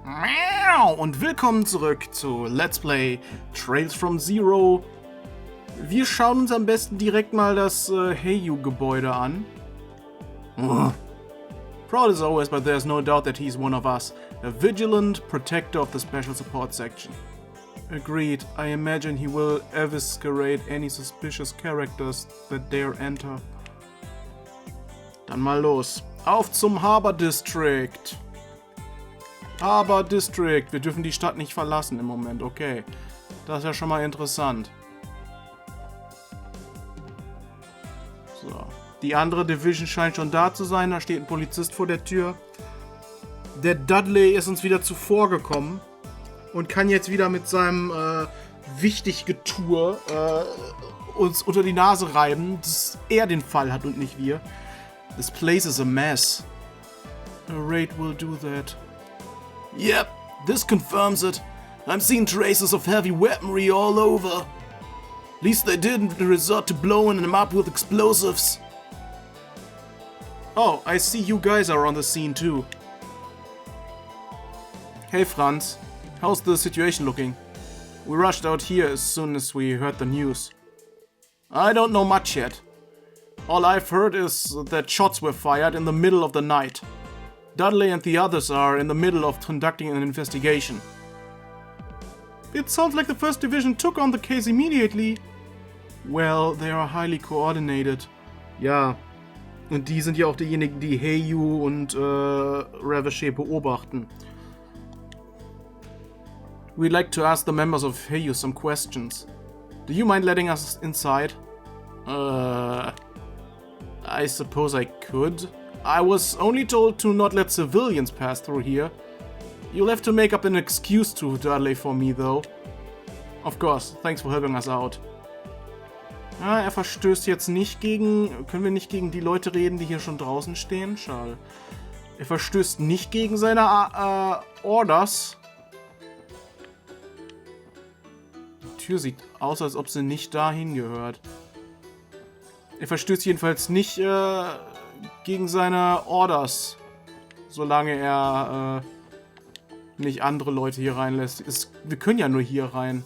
Und willkommen zurück zu Let's Play Trails from Zero. Wir schauen uns am besten direkt mal das Eiyuu-Gebäude an. Proud as always, but there's no doubt that he's one of us. A vigilant protector of the Special Support Section. Agreed. I imagine he will eviscerate any suspicious characters that dare enter. Dann mal los. Auf zum Harbor District. Harbor District. Wir dürfen die Stadt nicht verlassen im Moment. Okay. Das ist ja schon mal interessant. So. Die andere Division scheint schon da zu sein. Da steht ein Polizist vor der Tür. Der Dudley ist uns wieder zuvor gekommen. Und kann jetzt wieder mit seinem Wichtiggetue uns unter die Nase reiben, dass er den Fall hat und nicht wir. This place is a mess. A raid will do that. Yep, this confirms it. I'm seeing traces of heavy weaponry all over. At least they didn't resort to blowing them up with explosives. Oh, I see you guys are on the scene too. Hey Franz, how's the situation looking? We rushed out here as soon as we heard the news. I don't know much yet. All I've heard is that shots were fired in the middle of the night. Dudley and the others are in the middle of conducting an investigation. It sounds like the 1st Division took on the case immediately. Well, they are highly coordinated. Ja, und die sind ja auch diejenigen, die Eiyuu und Raveshe beobachten. We'd like to ask the members of Eiyuu some questions. Do you mind letting us inside? I suppose I could. I was only told to not let civilians pass through here. You'll have to make up an excuse to Dudley for me, though. Of course, thanks for helping us out. Er verstößt jetzt nicht gegen... Können wir nicht gegen die Leute reden, die hier schon draußen stehen? Schade. Er verstößt nicht gegen seine Orders. Die Tür sieht aus, als ob sie nicht dahin gehört. Er verstößt jedenfalls nicht gegen seine Orders, solange er nicht andere Leute hier reinlässt. Wir können ja nur hier rein.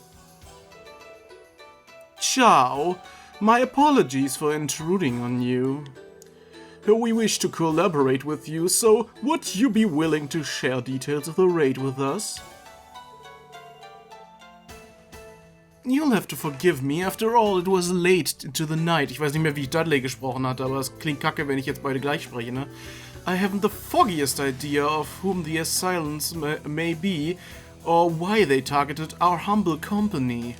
Ciao. My apologies for intruding on you. We wish to collaborate with you, so would you be willing to share details of the raid with us? You'll have to forgive me. After all, it was late into the night. Ich weiß nicht mehr, wie ich Dudley gesprochen hatte, aber es klingt kacke, wenn ich jetzt beide gleich spreche, ne? I haven't the foggiest idea of whom the assailants may be, or why they targeted our humble company.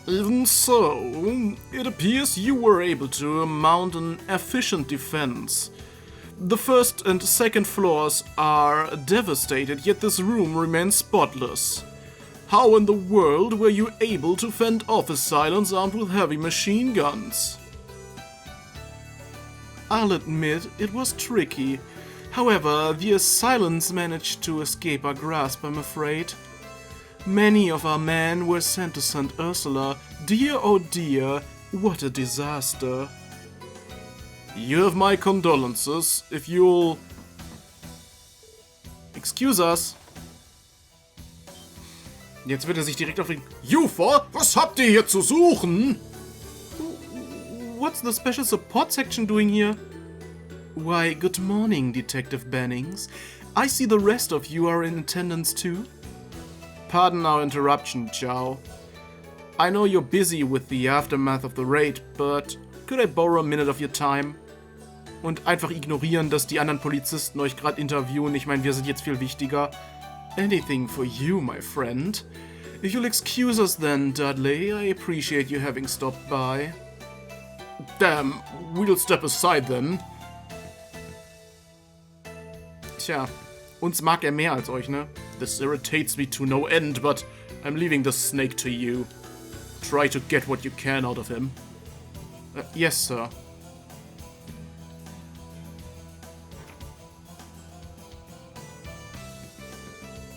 Even so, it appears you were able to mount an efficient defense. The 1st and 2nd floors are devastated, yet this room remains spotless. How in the world were you able to fend off assailants armed with heavy machine guns? I'll admit it was tricky. However, the assailants managed to escape our grasp, I'm afraid. Many of our men were sent to St. Ursula. Dear oh dear, what a disaster. You have my condolences. If you'll... Excuse us. Jetzt wird er sich direkt aufregen. UFO, was habt ihr hier zu suchen? What's the Special Support Section doing here? Why, good morning, Detective Bannings. I see the rest of you are in attendance too. Pardon our interruption, Chow. I know you're busy with the aftermath of the raid, but could I borrow a minute of your time? Und einfach ignorieren, dass die anderen Polizisten euch gerade interviewen. Ich meine, wir sind jetzt viel wichtiger. Anything for you, my friend. If you'll excuse us then, Dudley, I appreciate you having stopped by. Damn, we'll step aside then. Tja, uns mag er mehr als euch, ne? This irritates me to no end, but I'm leaving the snake to you. Try to get what you can out of him. Yes, sir.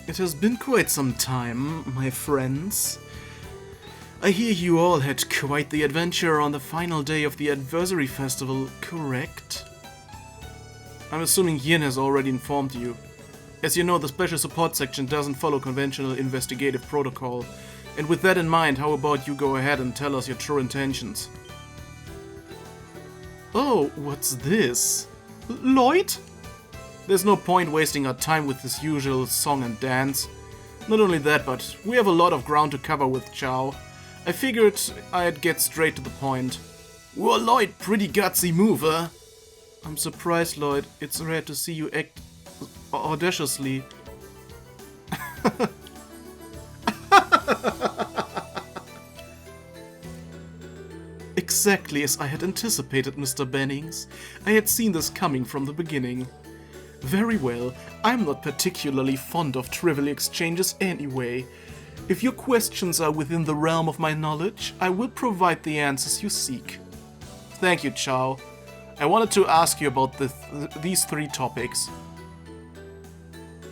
It has been quite some time, my friends. I hear you all had quite the adventure on the final day of the Anniversary Festival, correct? I'm assuming Yin has already informed you. As you know, the Special Support Section doesn't follow conventional investigative protocol. And with that in mind, how about you go ahead and tell us your true intentions? Oh, what's this? Lloyd? There's no point wasting our time with this usual song and dance. Not only that, but we have a lot of ground to cover with Chow. I figured I'd get straight to the point. Whoa, Lloyd, pretty gutsy move, huh? I'm surprised, Lloyd. It's rare to see you act audaciously. Exactly as I had anticipated, Mr. Bannings. I had seen this coming from the beginning. Very well, I'm not particularly fond of trivial exchanges anyway. If your questions are within the realm of my knowledge, I will provide the answers you seek. Thank you, Chow. I wanted to ask you about these 3 topics.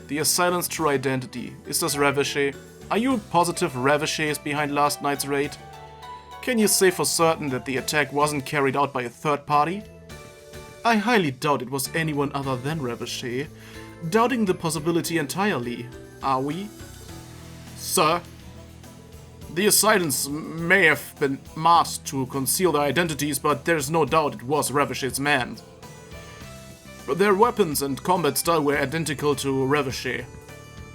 The assailant's true identity. Is this Revachey? Are you positive Revachey is behind last night's raid? Can you say for certain that the attack wasn't carried out by a third party? I highly doubt it was anyone other than Revachey. Doubting the possibility entirely, are we? Sir, the assailants may have been masked to conceal their identities, but there's no doubt it was Revachey's man. Their weapons and combat style were identical to Revachey.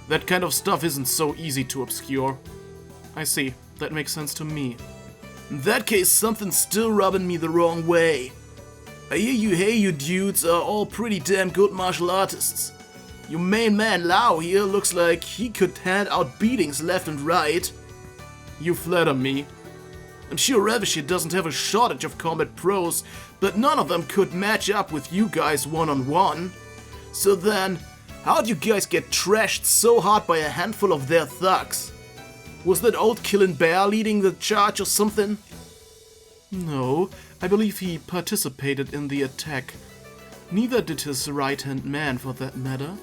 That kind of stuff isn't so easy to obscure. I see, that makes sense to me. In that case, something's still rubbing me the wrong way. I hear you dudes are all pretty damn good martial artists. Your main man Lau here looks like he could hand out beatings left and right. You flatter me. I'm sure Revachey doesn't have a shortage of combat pros, but none of them could match up with you guys one-on-one. So then, how'd you guys get trashed so hard by a handful of their thugs? Was that old Killin' Bear leading the charge or something? No, I believe he participated in the attack. Neither did his right-hand man, for that matter.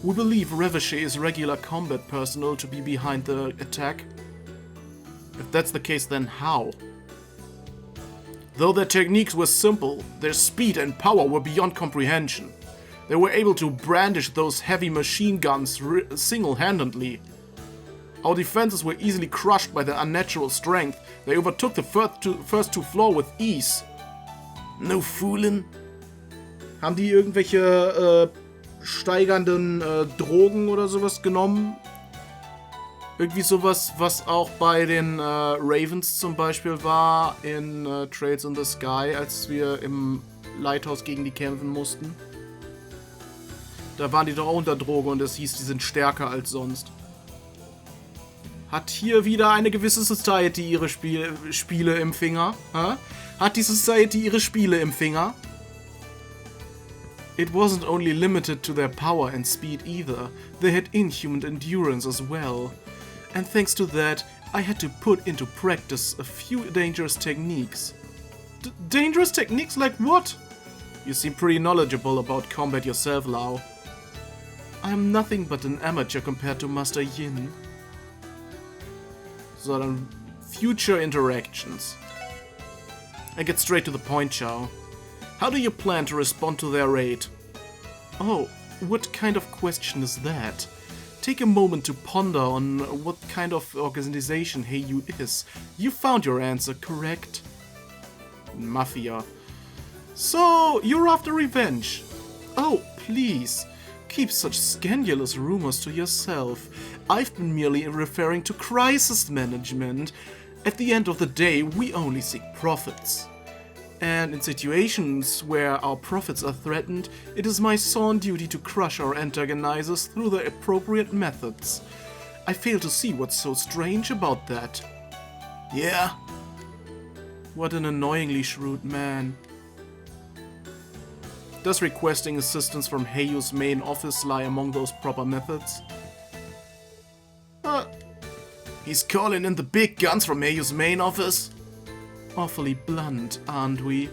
We believe Revachey's regular combat personnel to be behind the attack. If that's the case, then how? Though their techniques were simple, their speed and power were beyond comprehension. They were able to brandish those heavy machine guns single-handedly. Our defenses were easily crushed by their unnatural strength. They overtook the first two floors with ease. No foolin'. Haben die irgendwelche steigernden Drogen oder sowas genommen? Irgendwie sowas, was auch bei den Ravens zum Beispiel war in Trails in the Sky, als wir im Lighthouse gegen die kämpfen mussten. Da waren die doch auch unter Droge und es hieß, die sind stärker als sonst. Hat hier wieder eine gewisse Society ihre Spiele im Finger? Hä? Hat die Society ihre Spiele im Finger? It wasn't only limited to their power and speed either. They had inhuman endurance as well. And thanks to that, I had to put into practice a few dangerous techniques. Dangerous techniques like what? You seem pretty knowledgeable about combat yourself, Lau. I'm nothing but an amateur compared to Master Yin. So then, future interactions. I get straight to the point, Chow. How do you plan to respond to their raid? Oh, what kind of question is that? Take a moment to ponder on what kind of organization Eiyuu is. You found your answer, correct? Mafia. So, you're after revenge. Oh, please. Keep such scandalous rumors to yourself. I've been merely referring to crisis management. At the end of the day, we only seek profits. And in situations where our profits are threatened, it is my sworn duty to crush our antagonizers through the appropriate methods. I fail to see what's so strange about that. Yeah? What an annoyingly shrewd man. Does requesting assistance from Eiyuu's main office lie among those proper methods? He's calling in the big guns from Eiyuu's main office? Awfully blunt, aren't we?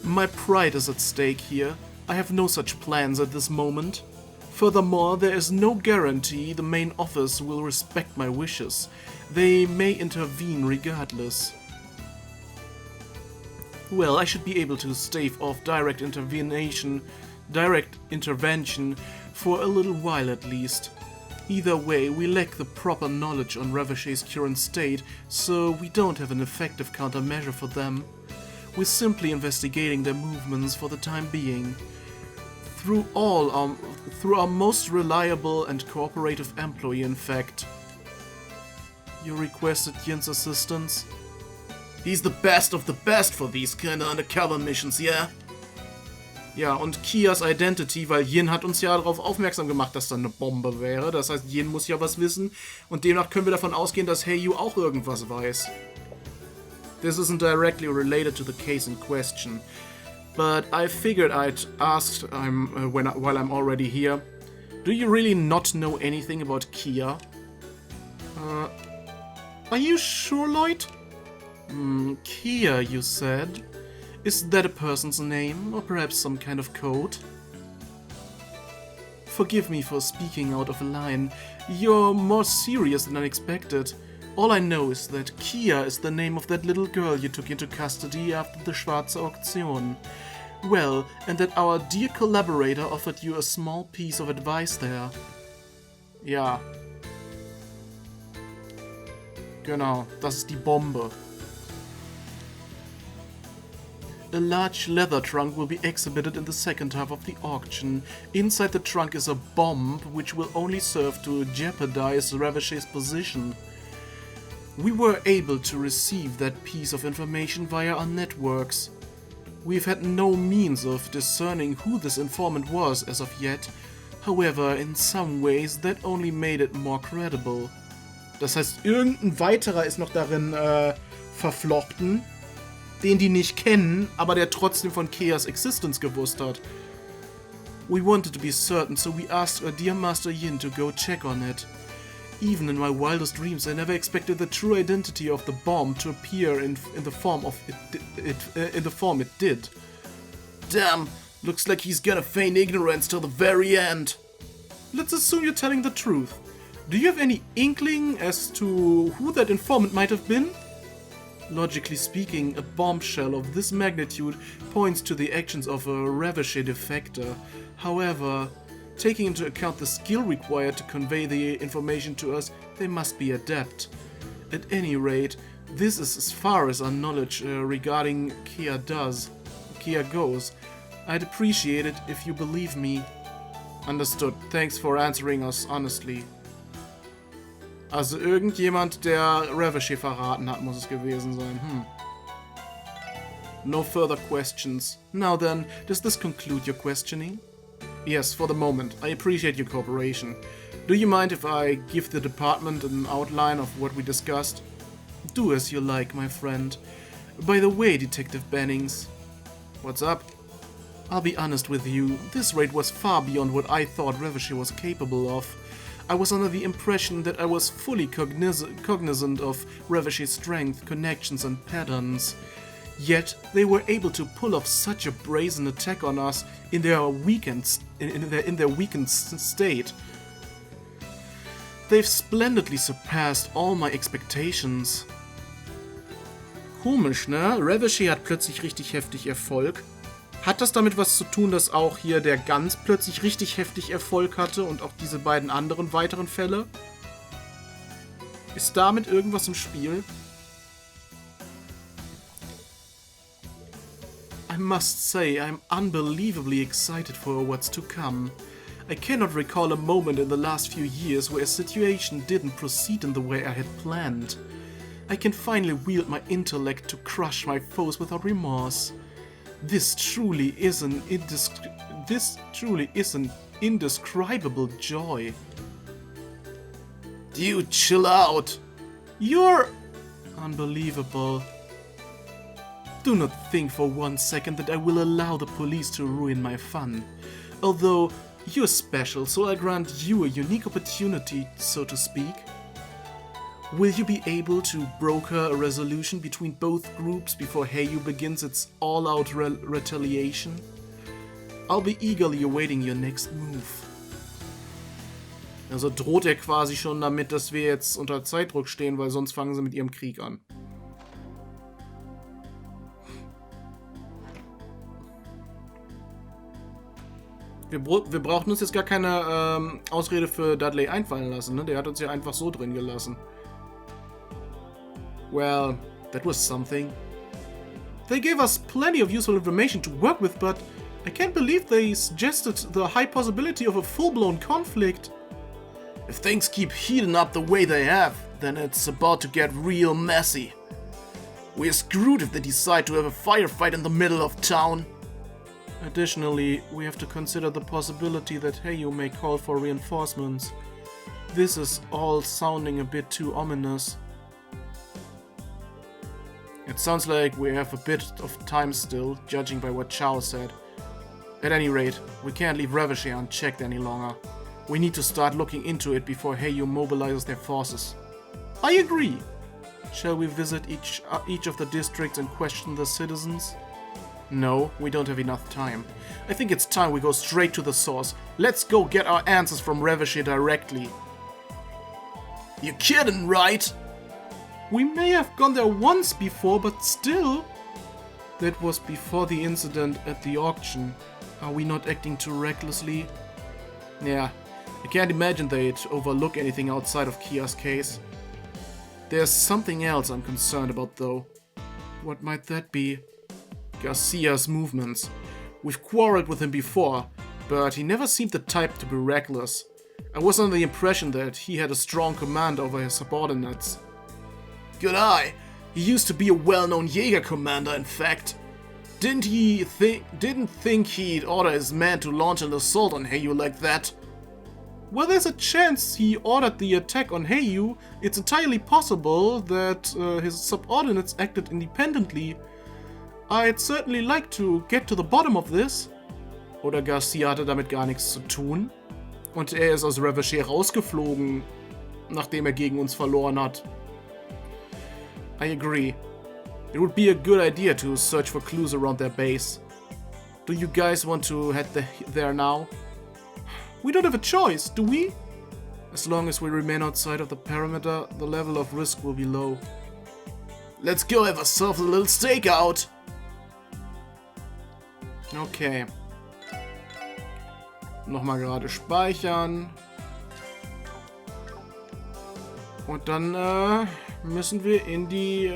My pride is at stake here. I have no such plans at this moment. Furthermore, there is no guarantee the main office will respect my wishes. They may intervene regardless. Well, I should be able to stave off direct intervention direct intervention for a little while at least. Either way, we lack the proper knowledge on Ravachay's current state, so we don't have an effective countermeasure for them. We're simply investigating their movements for the time being. Through our most reliable and cooperative employee, in fact. You requested Yin's assistance? He's the best of the best for these kind of undercover missions, yeah? Ja, und Kias Identity, weil Yin hat uns ja darauf aufmerksam gemacht, dass da eine Bombe wäre. Das heißt, Yin muss ja was wissen und demnach können wir davon ausgehen, dass Eiyuu auch irgendwas weiß. This isn't directly related to the case in question, but I figured I'd ask while I'm already here. Do you really not know anything about Kia? Are you sure, Lloyd? Kia, you said. Is that a person's name, or perhaps some kind of code? Forgive me for speaking out of line. You're more serious than I expected. All I know is that Kia is the name of that little girl you took into custody after the Schwarze Auktion. Well, and that our dear collaborator offered you a small piece of advice there. Ja. Genau, das ist die Bombe. A large leather trunk will be exhibited in the second half of the auction. Inside the trunk is a bomb, which will only serve to jeopardize Ravachay's position. We were able to receive that piece of information via our networks. We've had no means of discerning who this informant was as of yet. However, in some ways, that only made it more credible. Das heißt, irgendein weiterer ist noch darin verflochten, den die nicht kennen, aber der trotzdem von Keas existence gewusst hat. We wanted to be certain, so we asked our dear Master Yin to go check on it. Even in my wildest dreams, I never expected the true identity of the bomb to appear in the form it did. Damn, looks like he's gonna feign ignorance till the very end. Let's assume you're telling the truth. Do you have any inkling as to who that informant might have been? Logically speaking, a bombshell of this magnitude points to the actions of a Ravachay defector. However, taking into account the skill required to convey the information to us, they must be adept. At any rate, this is as far as our knowledge regarding Kia goes. I'd appreciate it if you believe me. Understood. Thanks for answering us honestly. Also irgendjemand, der Ravachay verraten hat, muss es gewesen sein. No further questions. Now then, does this conclude your questioning? Yes, for the moment. I appreciate your cooperation. Do you mind if I give the department an outline of what we discussed? Do as you like, my friend. By the way, Detective Bannings. What's up? I'll be honest with you, this raid was far beyond what I thought Ravachay was capable of. I was under the impression that I was fully cognizant of Ravachay's strength, connections and patterns. Yet, they were able to pull off such a brazen attack on us in their weakened state. They've splendidly surpassed all my expectations. Komisch, ne? Ravachay hat plötzlich richtig heftig Erfolg. Hat das damit was zu tun, dass auch hier der Gans plötzlich richtig heftig Erfolg hatte und auch diese beiden anderen weiteren Fälle? Ist damit irgendwas im Spiel? I must say, I'm unbelievably excited for what's to come. I cannot recall a moment in the last few years where a situation didn't proceed in the way I had planned. I can finally wield my intellect to crush my foes without remorse. This truly is an indescribable joy. Dude, chill out. You're unbelievable. Do not think for 1 second that I will allow the police to ruin my fun. Although you're special, so I'll grant you a unique opportunity, so to speak. Will you be able to broker a resolution between both groups before Eiyuu begins its all-out retaliation? I'll be eagerly awaiting your next move. Also droht er quasi schon damit, dass wir jetzt unter Zeitdruck stehen, weil sonst fangen sie mit ihrem Krieg an. Wir brauchten uns jetzt gar keine Ausrede für Dudley einfallen lassen, ne? Der hat uns ja einfach so drin gelassen. Well, that was something. They gave us plenty of useful information to work with, but I can't believe they suggested the high possibility of a full-blown conflict. If things keep heating up the way they have, then it's about to get real messy. We're screwed if they decide to have a firefight in the middle of town. Additionally, we have to consider the possibility that Eiyuu may call for reinforcements. This is all sounding a bit too ominous. It sounds like we have a bit of time still, judging by what Chao said. At any rate, we can't leave Ravageur unchecked any longer. We need to start looking into it before Eiyuu mobilizes their forces. I agree! Shall we visit each of the districts and question the citizens? No, we don't have enough time. I think it's time we go straight to the source. Let's go get our answers from Ravageur directly. You're kidding, right? We may have gone there once before, but still... That was before the incident at the auction. Are we not acting too recklessly? Yeah, I can't imagine they'd overlook anything outside of Kia's case. There's something else I'm concerned about though. What might that be? Garcia's movements. We've quarreled with him before, but he never seemed the type to be reckless. I was under the impression that he had a strong command over his subordinates. Good eye! He used to be a well-known Jäger commander, in fact. Didn't think he'd order his men to launch an assault on Eiyuu like that. Well, there's a chance he ordered the attack on Eiyuu. It's entirely possible that his subordinates acted independently. I'd certainly like to get to the bottom of this. Oder Garcia hatte damit gar nichts zu tun. Und er ist aus Ravageur rausgeflogen, nachdem gegen uns verloren hat. I agree. It would be a good idea to search for clues around their base. Do you guys want to head there now? We don't have a choice, do we? As long as we remain outside of the perimeter, the level of risk will be low. Let's go have ourselves a little stakeout! Okay. Nochmal gerade speichern. Und dann müssen wir in die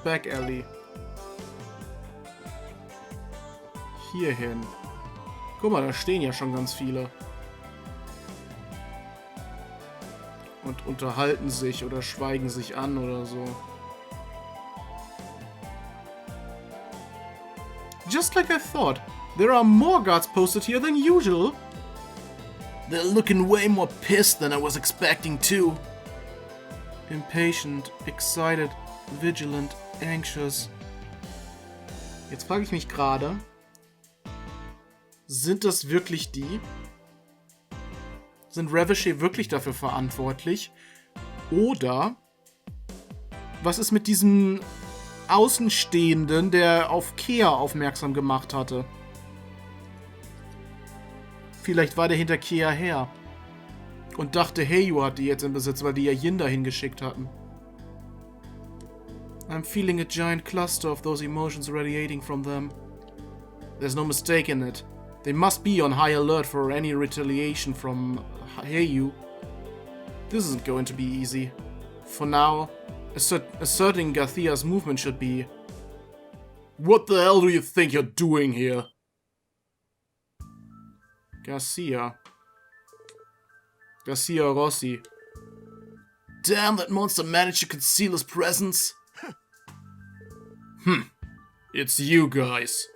Back Alley. Hier hin. Guck mal, da stehen ja schon ganz viele. Und unterhalten sich oder schweigen sich an oder so. Just like I thought, there are more guards posted here than usual. They're looking way more pissed than I was expecting too. Impatient, excited, vigilant, anxious. Jetzt frage ich mich gerade, sind das wirklich die? Sind Ravageur wirklich dafür verantwortlich? Oder was ist mit diesem Außenstehenden, der auf Kea aufmerksam gemacht hatte? Vielleicht war der hinter Kea her und dachte, Eiyuu hat die jetzt im Besitz, weil die ja Yin dahin geschickt hatten. I'm feeling a giant cluster of those emotions radiating from them. There's no mistake in it. They must be on high alert for any retaliation from Eiyuu. This isn't going to be easy. For now, asserting Garcia's movement should be... What the hell do you think you're doing here? Garcia Rossi. Damn, that monster managed to conceal his presence. It's you guys.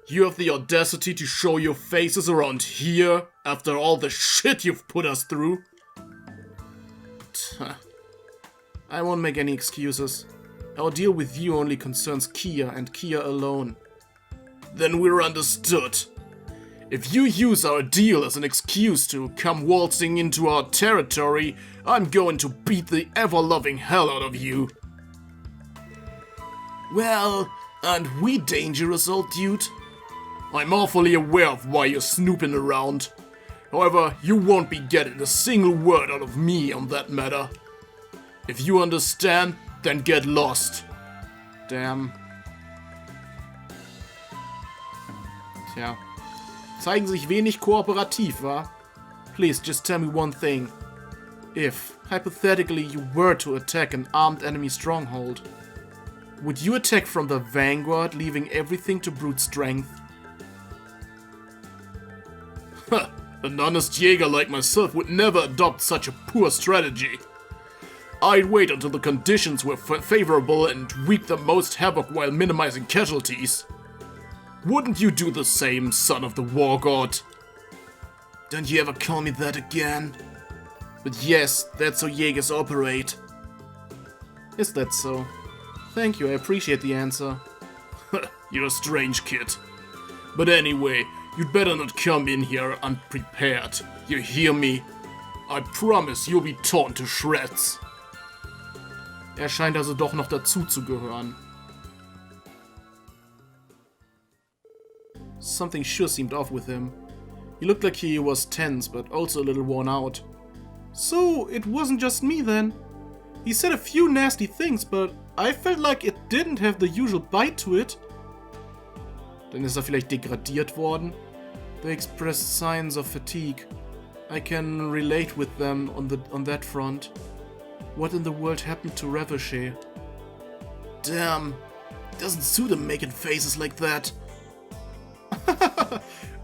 You have the audacity to show your faces around here after all the shit you've put us through? I won't make any excuses. Our deal with you only concerns Kia and Kia alone. Then we're understood. If you use our deal as an excuse to come waltzing into our territory, I'm going to beat the ever-loving hell out of you. Well, aren't we dangerous, old dude? I'm awfully aware of why you're snooping around. However, you won't be getting a single word out of me on that matter. If you understand, then get lost. Damn. Ja. Zeigen sich wenig kooperativ, wa? Please, just tell me one thing. If, hypothetically, you were to attack an armed enemy stronghold, would you attack from the vanguard, leaving everything to brute strength? Ha! An honest Jäger like myself would never adopt such a poor strategy. I'd wait until the conditions were favorable and wreak the most havoc while minimizing casualties. Wouldn't you do the same, son of the war god? Don't you ever call me that again? But yes, that's how Jägers operate. Is that so? Thank you, I appreciate the answer. You're a strange kid. But anyway, you'd better not come in here unprepared. You hear me? I promise you'll be torn to shreds. Er scheint also doch noch dazu zu gehören. Something sure seemed off with him. He looked like he was tense, but also a little worn out. So, it wasn't just me then. He said a few nasty things, but I felt like it didn't have the usual bite to it. Dann ist er vielleicht degradiert worden. They expressed signs of fatigue. I can relate with them on that front. What in the world happened to Raveshe? Damn, doesn't suit him making faces like that.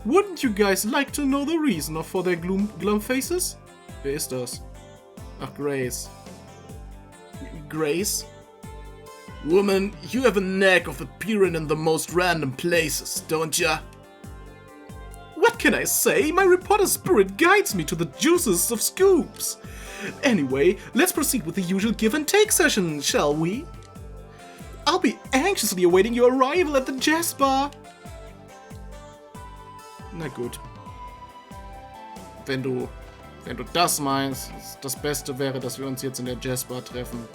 Wouldn't you guys like to know the reason for their glum faces? Wer ist das? Ach, Grace. Grace? Woman, you have a knack of appearing in the most random places, don't ya? What can I say? My reporter spirit guides me to the juices of scoops. Anyway, let's proceed with the usual give and take session, shall we? I'll be anxiously awaiting your arrival at the jazz bar. Na gut. Wenn du das meinst, das Beste wäre, dass wir uns jetzt in der Jazzbar treffen,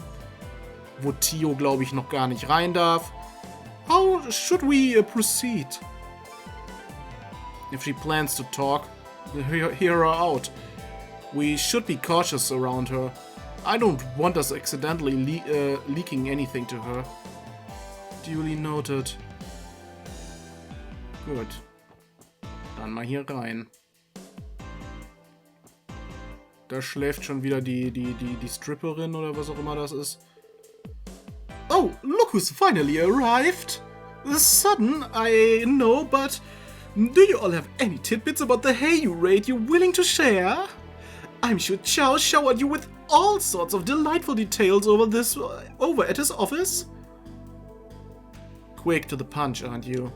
wo Tio, glaube ich, noch gar nicht rein darf. How should we proceed? If she plans to talk, hear her out. We should be cautious around her. I don't want us accidentally leaking anything to her. Duly noted. Gut. Dann mal hier rein. Da schläft schon wieder die Stripperin oder was auch immer das ist. Oh, look who's finally arrived! Sudden, I know, but do you all have any tidbits about the Eiyuu raid you're willing to share? I'm sure Chao showered you with all sorts of delightful details over at his office. Quick to the punch, aren't you?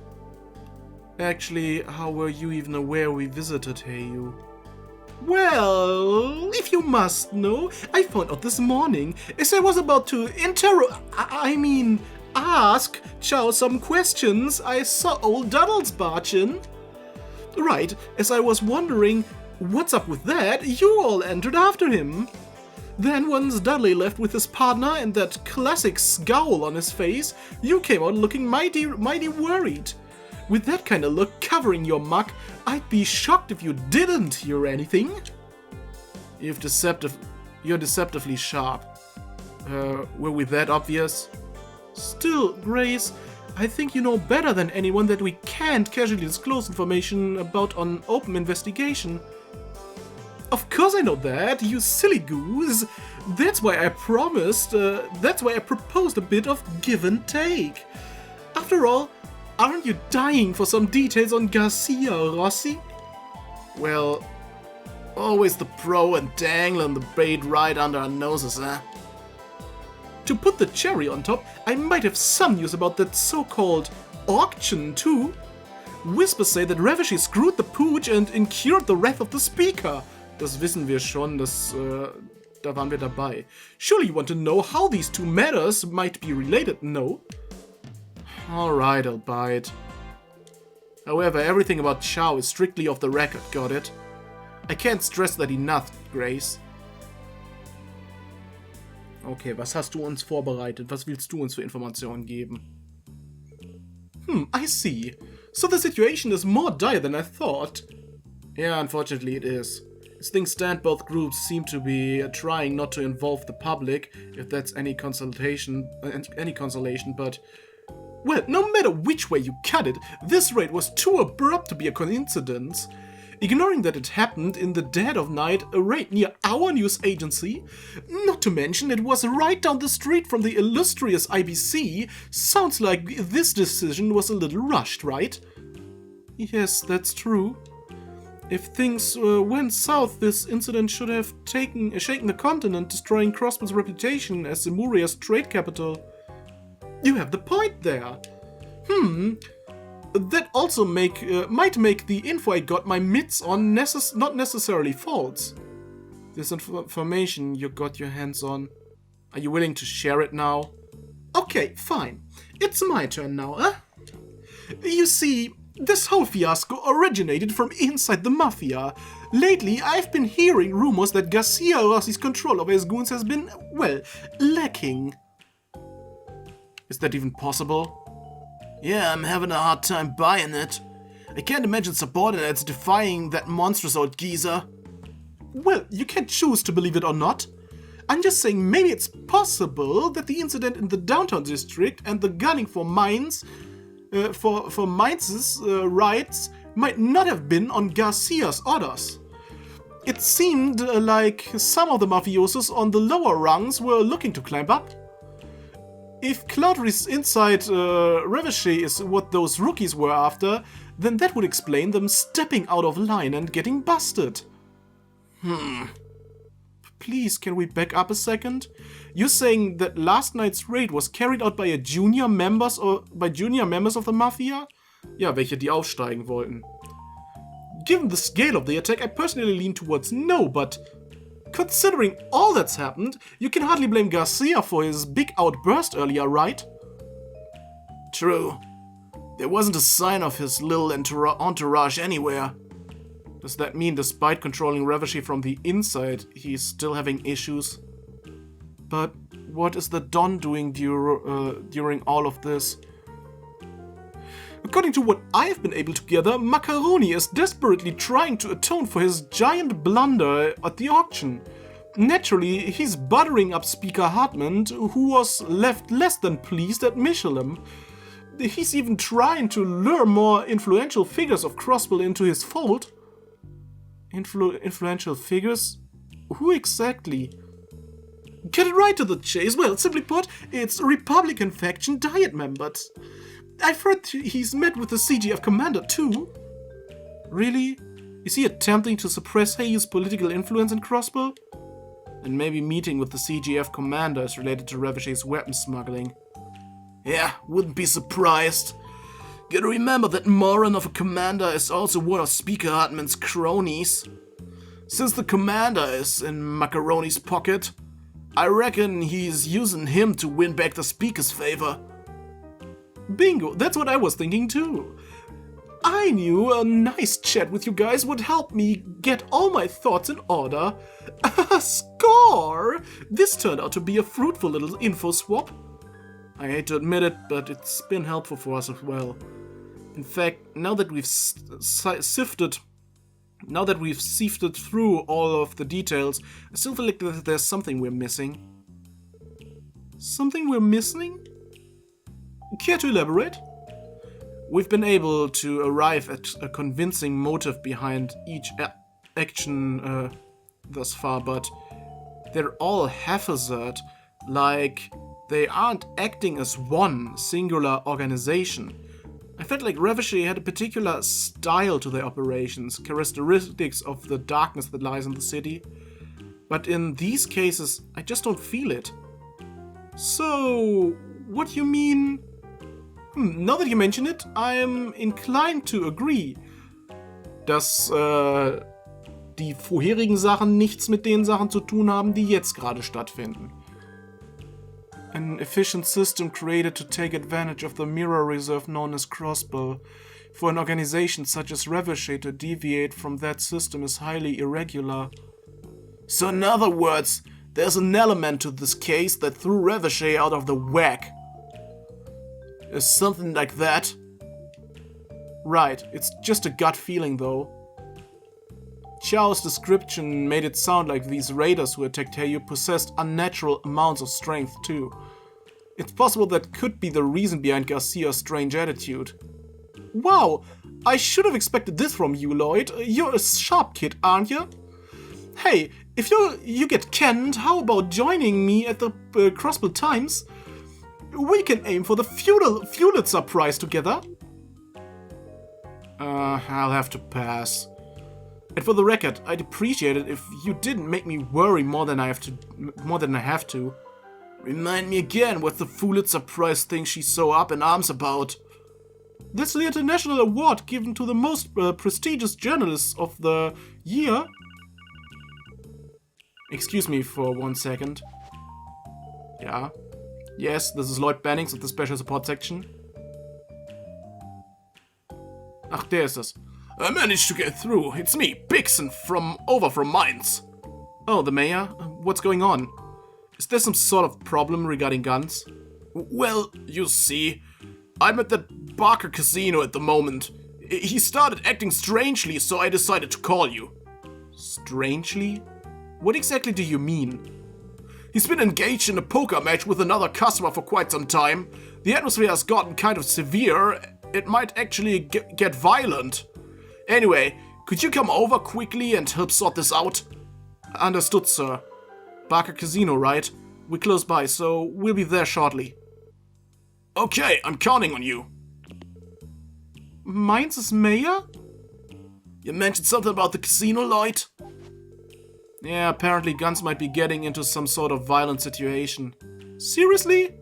Actually, how were you even aware we visited Eiyuu? Well, if you must know, I found out this morning as I was about to ask Chao some questions. I saw old Duddles barge in. Right, as I was wondering what's up with that, you all entered after him. Then once Dudley left with his partner and that classic scowl on his face, you came out looking mighty worried. With that kind of look covering your muck, I'd be shocked if you didn't hear anything. You're deceptively sharp. Were we that obvious? Still, Grace, I think you know better than anyone that we can't casually disclose information about on open investigation. Of course I know that, you silly goose. That's why I proposed a bit of give and take. After all, aren't you dying for some details on Garcia Rossi? Well, always the pro and dangling the bait right under our noses, eh? To put the cherry on top, I might have some news about that so-called auction too. Whispers say that Raveshe screwed the pooch and incurred the wrath of the speaker. Das wissen wir schon, da waren wir dabei. Surely you want to know how these two matters might be related, no? Alright, I'll buy it. However, everything about Chao is strictly off the record, got it? I can't stress that enough, Grace. Okay, was hast du uns vorbereitet? Was willst du uns für Informationen geben? I see. So the situation is more dire than I thought. Yeah, unfortunately it is. As things stand, both groups seem to be trying not to involve the public, if that's any consolation, but Well, no matter which way you cut it, this raid was too abrupt to be a coincidence. Ignoring that it happened in the dead of night, a raid near our news agency, not to mention it was right down the street from the illustrious IBC, sounds like this decision was a little rushed, right? Yes, that's true. If things went south, this incident should have shaken the continent, destroying Crossbell's reputation as Zemuria's trade capital. You have the point there. That also might make the info I got my mitts on not necessarily false. This information you got your hands on. Are you willing to share it now? Okay, fine. It's my turn now, huh? You see, this whole fiasco originated from inside the Mafia. Lately, I've been hearing rumors that Garcia Rossi's control over his goons has been, well, lacking. Is that even possible? Yeah, I'm having a hard time buying it. I can't imagine subordinates defying that monstrous old geezer. Well, you can choose to believe it or not. I'm just saying maybe it's possible that the incident in the downtown district and the gunning for mines, for Mainz's rights might not have been on Garcia's orders. It seemed like some of the mafiosos on the lower rungs were looking to climb up. If Cloudry's inside Revachet is what those rookies were after, then that would explain them stepping out of line and getting busted. Please, can we back up a second? You're saying that last night's raid was carried out by junior members of the Mafia? Ja, welche die aufsteigen wollten. Given the scale of the attack, I personally lean towards no, but considering all that's happened, you can hardly blame Garcia for his big outburst earlier, right? True. There wasn't a sign of his little entourage anywhere. Does that mean despite controlling Revachet from the inside, he's still having issues? But what is the Don doing during all of this? According to what I've been able to gather, Macaroni is desperately trying to atone for his giant blunder at the auction. Naturally, he's buttering up Speaker Hartman, who was left less than pleased at Michelin. He's even trying to lure more influential figures of Crossbell into his fold. Influential figures? Who exactly? Get it right to the chase. Well, simply put, it's Republican faction diet members. I've heard he's met with the CGF commander too. Really? Is he attempting to suppress Eiyuu's political influence in Crossbell? And maybe meeting with the CGF commander is related to Revachet's weapon smuggling. Yeah, wouldn't be surprised. Gotta remember that moron of a commander is also one of Speaker Hartman's cronies. Since the commander is in Macaroni's pocket, I reckon he's using him to win back the Speaker's favor. Bingo, that's what I was thinking too. I knew a nice chat with you guys would help me get all my thoughts in order. Score! This turned out to be a fruitful little info swap. I hate to admit it, but it's been helpful for us as well. In fact, now that we've sifted through all of the details, I still feel like there's something we're missing. Something we're missing? Care to elaborate? We've been able to arrive at a convincing motive behind each action thus far, but they're all haphazard, like they aren't acting as one singular organization. I felt like Revachet had a particular style to their operations, characteristics of the darkness that lies in the city. But in these cases, I just don't feel it. So, what do you mean? Now that you mention it, I'm inclined to agree, dass die vorherigen Sachen nichts mit den Sachen zu tun haben, die jetzt gerade stattfinden. An efficient system created to take advantage of the mirror reserve known as Crossbell. For an organization such as Revachet to deviate from that system is highly irregular. So in other words, there's an element to this case that threw Revachet out of the whack. Is something like that? Right, it's just a gut feeling though. Chao's description made it sound like these raiders who attacked Eiyuu possessed unnatural amounts of strength too. It's possible that could be the reason behind Garcia's strange attitude. Wow, I should have expected this from you, Lloyd. You're a sharp kid, aren't you? Hey, if you get canned, how about joining me at the Crossbell Times? We can aim for the Pulitzer Prize together. I'll have to pass. And for the record, I'd appreciate it if you didn't make me worry more than I have to. Remind me again what the Pulitzer Prize thing she's so up in arms about. That's the international award given to the most prestigious journalists of the year. Excuse me for 1 second. Yeah. Yes, this is Lloyd Bannings of the Special Support Section. Ach, der ist es. I managed to get through. It's me, Bixen, from Mainz. Oh, the mayor? What's going on? Is there some sort of problem regarding guns? Well, you see, I'm at that Barker casino at the moment. He started acting strangely, so I decided to call you. Strangely? What exactly do you mean? He's been engaged in a poker match with another customer for quite some time. The atmosphere has gotten kind of severe. It might actually get violent. Anyway, could you come over quickly and help sort this out? Understood, sir. Barker Casino, right? We're close by, so we'll be there shortly. Okay, I'm counting on you. Mainz's mayor? You mentioned something about the casino, Lloyd? Yeah, apparently guns might be getting into some sort of violent situation. Seriously?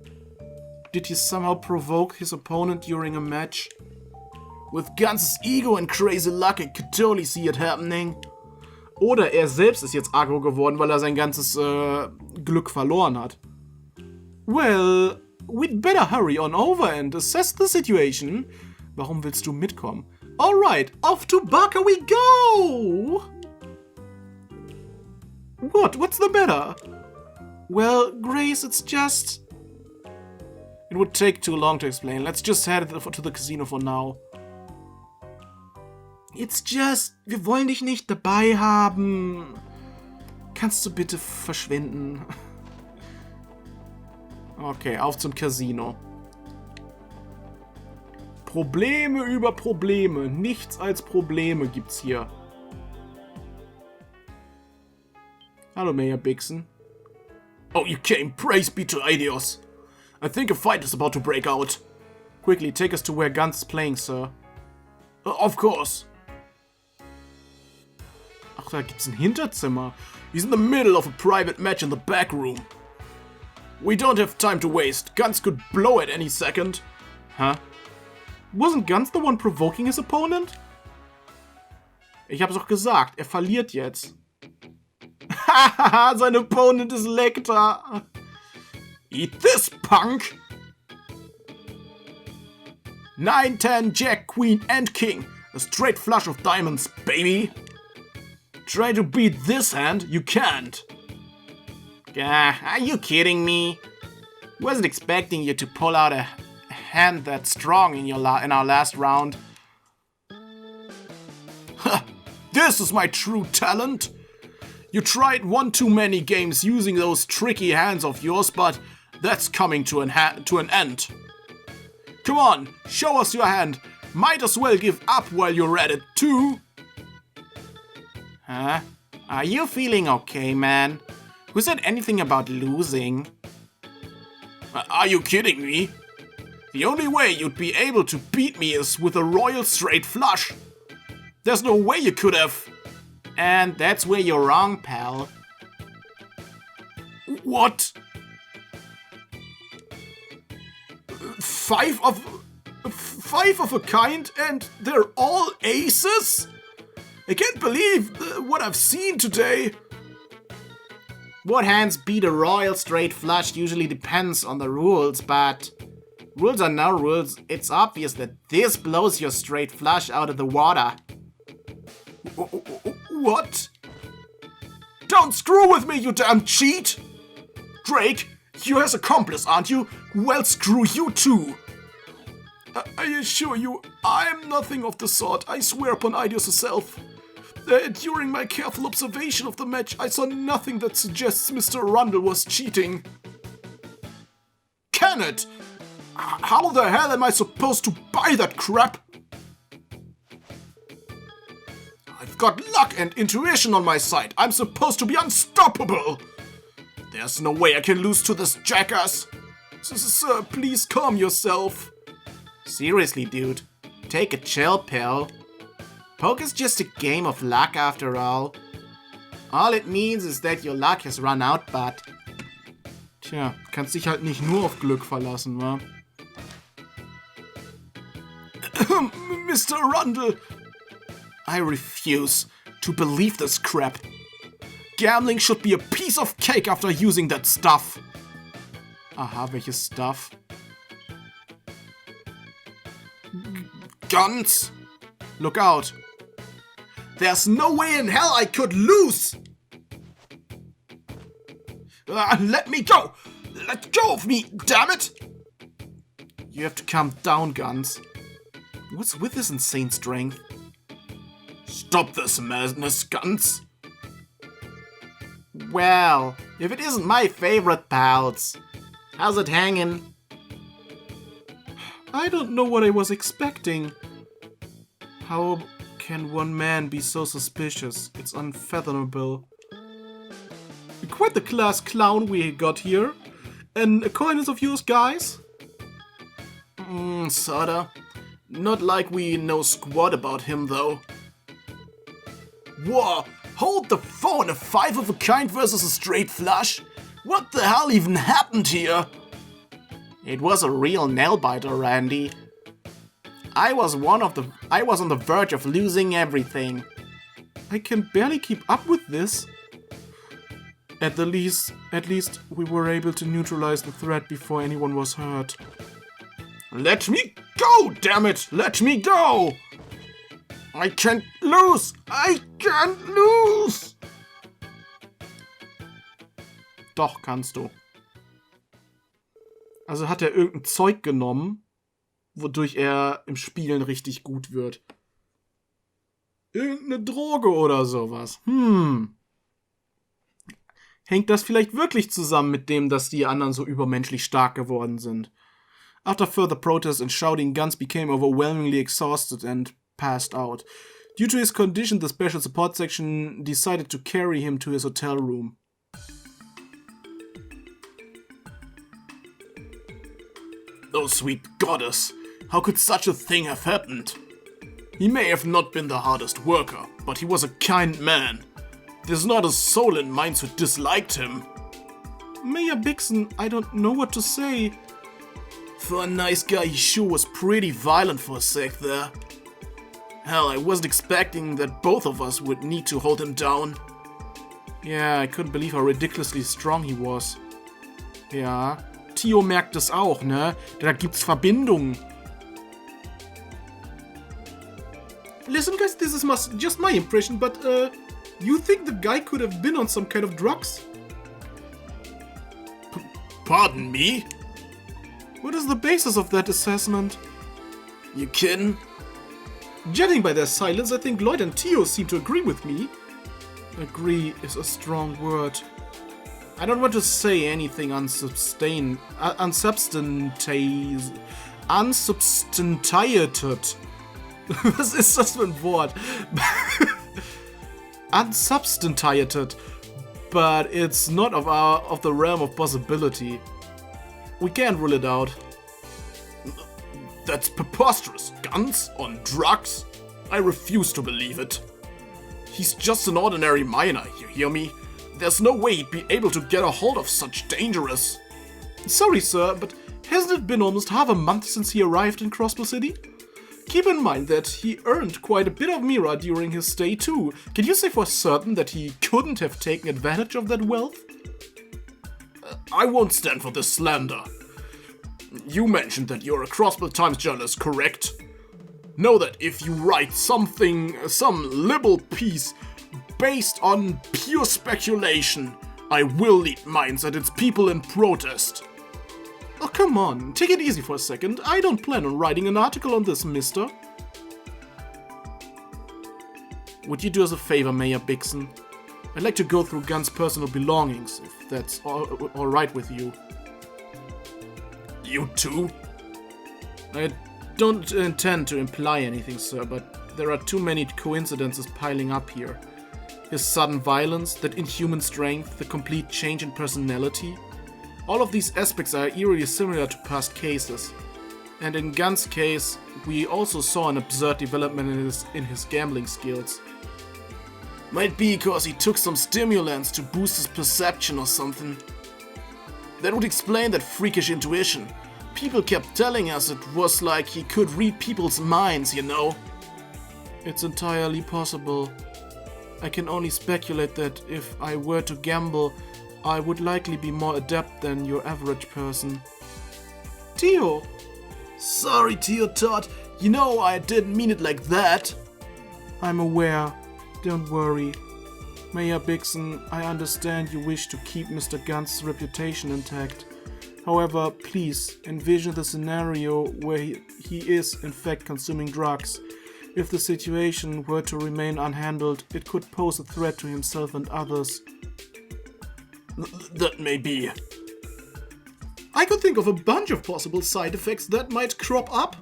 Did he somehow provoke his opponent during a match? With Guns' ego and crazy luck, I could totally see it happening. Oder er selbst ist jetzt aggro geworden, weil er sein ganzes Glück verloren hat. Well, we'd better hurry on over and assess the situation. Warum willst du mitkommen? Alright, off to Barker we go! What? What's the matter? Well, Grace, it's just... It would take too long to explain. Let's just head to the casino for now. It's just... Wir wollen dich nicht dabei haben. Kannst du bitte verschwinden? Okay, auf zum Casino. Probleme über Probleme. Nichts als Probleme gibt's hier. Hallo, Mayor Bixen. Oh, you came. Praise be to Eidios. I think a fight is about to break out. Quickly, take us to where Guns is playing, sir. Of course. Ach, da gibt's ein Hinterzimmer. He's in the middle of a private match in the back room. We don't have time to waste. Guns could blow at any second. Huh? Wasn't Guns the one provoking his opponent? Ich hab's doch gesagt, er verliert jetzt. Hahaha, sein Opponent ist Lecter. Eat this, punk! 9, 10, Jack, Queen, and King. A straight flush of diamonds, baby. Try to beat this hand, you can't. Are you kidding me? Wasn't expecting you to pull out a hand that strong in our last round. Ha! This is my true talent. You tried one too many games using those tricky hands of yours, but that's coming to an end. Come on, show us your hand. Might as well give up while you're at it too. Huh? Are you feeling okay, man? Who said anything about losing? Are you kidding me? The only way you'd be able to beat me is with a royal straight flush. There's no way you could have. And that's where you're wrong, pal. What? Five of a kind, and they're all aces? I can't believe what I've seen today. What hands beat a royal straight flush usually depends on the rules, but rules are no rules. It's obvious that this blows your straight flush out of the water. What? Don't screw with me, you damn cheat! Drake, you're his accomplice, aren't you? Well, screw you too. I assure you, I'm nothing of the sort. I swear upon Eidios herself. During my careful observation of the match, I saw nothing that suggests Mr. Rundle was cheating. can it? How the hell am I supposed to buy that crap? I've got luck and intuition on my side. I'm supposed to be unstoppable. There's no way I can lose to this jackass. Sir, please calm yourself. Seriously, dude. Take a chill pill. Poker's just a game of luck after all. All it means is that your luck has run out, but... Tja, kannst dich halt nicht nur auf Glück verlassen, wa? Mr. Rundle! I refuse to believe this crap. Gambling should be a piece of cake after using that stuff. Aha, welches Stuff? Guns! Look out! There's no way in hell I could lose! Let me go! Let go of me, damn it! You have to calm down, Guns. What's with this insane strength? Stop this madness, Guns! Well, if it isn't my favorite pals. How's it hanging? I don't know what I was expecting. How can one man be so suspicious? It's unfathomable. Quite the class clown we got here. An acquaintance of yours, guys? Sorta. Not like we know squat about him, though. Whoa! Hold the phone! A 5 of a kind versus a straight flush? What the hell even happened here? It was a real nail-biter, Randy. I was on the verge of losing everything. I can barely keep up with this. At least we were able to neutralize the threat before anyone was hurt. Let me go, damn it! Let me go! I can't lose! I can't lose! Doch, kannst du. Also hat er irgendein Zeug genommen, wodurch er im Spielen richtig gut wird. Irgendeine Droge oder sowas. Hängt das vielleicht wirklich zusammen mit dem, dass die anderen so übermenschlich stark geworden sind? After further protest and shouting, Guns became overwhelmingly exhausted and passed out. Due to his condition, the special support section decided to carry him to his hotel room. Oh, sweet goddess, how could such a thing have happened? He may have not been the hardest worker, but he was a kind man. There's not a soul in Mainz who disliked him. Mayor Bixen, I don't know what to say. For a nice guy, he sure was pretty violent for a sec there. Hell, I wasn't expecting that both of us would need to hold him down. Yeah, I couldn't believe how ridiculously strong he was. Ja, Tio merkt es auch, ne? Da gibt's Verbindungen. Listen guys, this is just my impression, but you think the guy could have been on some kind of drugs? Pardon me? What is the basis of that assessment? You kidding? Judging by their silence, I think Lloyd and Tio seem to agree with me. Agree is a strong word. I don't want to say anything unsubstantiated. Was ist das für ein Wort? Unsubstantiated. But it's not of the realm of possibility. We can't rule it out. That's preposterous. Guns on drugs? I refuse to believe it. He's just an ordinary miner, you hear me? There's no way he'd be able to get a hold of such dangerous... Sorry, sir, but hasn't it been almost half a month since he arrived in Crossbell City? Keep in mind that he earned quite a bit of Mira during his stay too. Can you say for certain that he couldn't have taken advantage of that wealth? I won't stand for this slander. You mentioned that you're a Crossbell Times journalist, correct? Know that if you write some libel piece based on pure speculation, I will lead minds and its people in protest. Oh, come on, take it easy for a second. I don't plan on writing an article on this, mister. Would you do us a favor, Mayor Bixen? I'd like to go through Gunn's personal belongings, if that's all right with you. You too? I don't intend to imply anything, sir, but there are too many coincidences piling up here. His sudden violence, that inhuman strength, the complete change in personality. All of these aspects are eerily similar to past cases. And in Gun's case, we also saw an absurd development in his gambling skills. Might be because he took some stimulants to boost his perception or something. That would explain that freakish intuition. People kept telling us it was like he could read people's minds, you know. It's entirely possible. I can only speculate that if I were to gamble, I would likely be more adept than your average person. Theo! Sorry, Theo Todd. You know I didn't mean it like that. I'm aware. Don't worry. Mayor Bixson, I understand you wish to keep Mr. Gunn's reputation intact. However, please envision the scenario where he is in fact consuming drugs. If the situation were to remain unhandled, it could pose a threat to himself and others. That may be. I could think of a bunch of possible side effects that might crop up.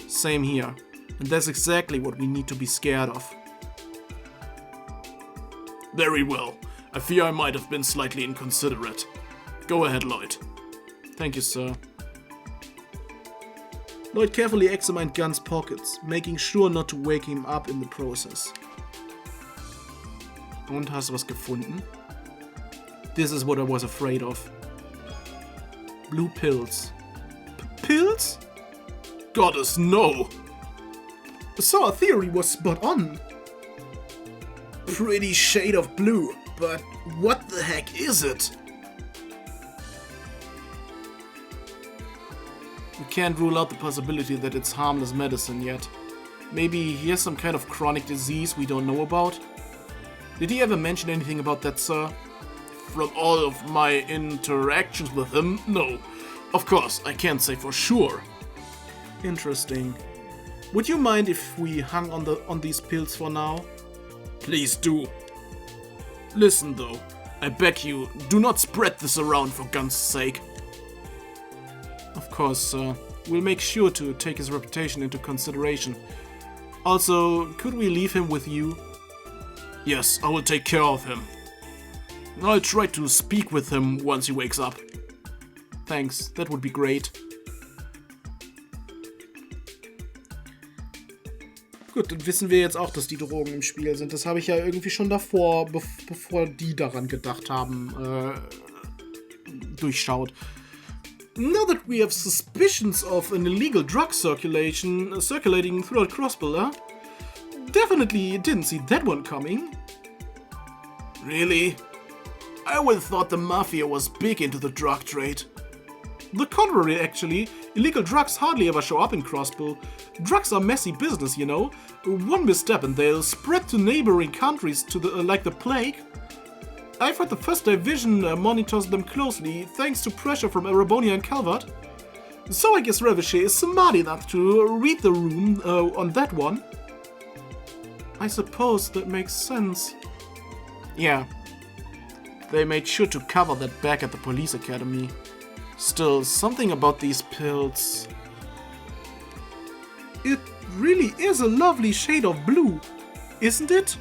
Same here. And that's exactly what we need to be scared of. Very well. I fear I might have been slightly inconsiderate. Go ahead, Lloyd. Thank you, sir. Lloyd carefully examined Gunn's pockets, making sure not to wake him up in the process. Und, hast du was gefunden? This is what I was afraid of. Blue pills. Pills? Goddess, no! So our theory was spot on. Pretty shade of blue, but what the heck is it? We can't rule out the possibility that it's harmless medicine yet. Maybe he has some kind of chronic disease we don't know about? Did he ever mention anything about that, sir? From all of my interactions with him, no. Of course, I can't say for sure. Interesting. Would you mind if we hung on these pills for now? Please do. Listen though, I beg you, do not spread this around for Gun's sake. Of course, sir. We'll make sure to take his reputation into consideration. Also, could we leave him with you? Yes, I will take care of him. I'll try to speak with him once he wakes up. Thanks, that would be great. Gut, dann wissen wir jetzt auch, dass die Drogen im Spiel sind. Das habe ich ja irgendwie schon davor, bevor die daran gedacht haben, durchschaut. Now that we have suspicions of an illegal drug circulating throughout Crossbell, huh? Definitely didn't see that one coming. Really? I would have thought the Mafia was big into the drug trade. The contrary, actually. Illegal drugs hardly ever show up in Crossbell. Drugs are messy business, you know. One misstep and they'll spread to neighboring countries like the plague. I've heard the 1st Division monitors them closely, thanks to pressure from Arabonia and Calvert. So I guess Revichet is smart enough to read the room on that one. I suppose that makes sense. Yeah. They made sure to cover that back at the police academy. Still, something about these pills. It really is a lovely shade of blue, isn't it?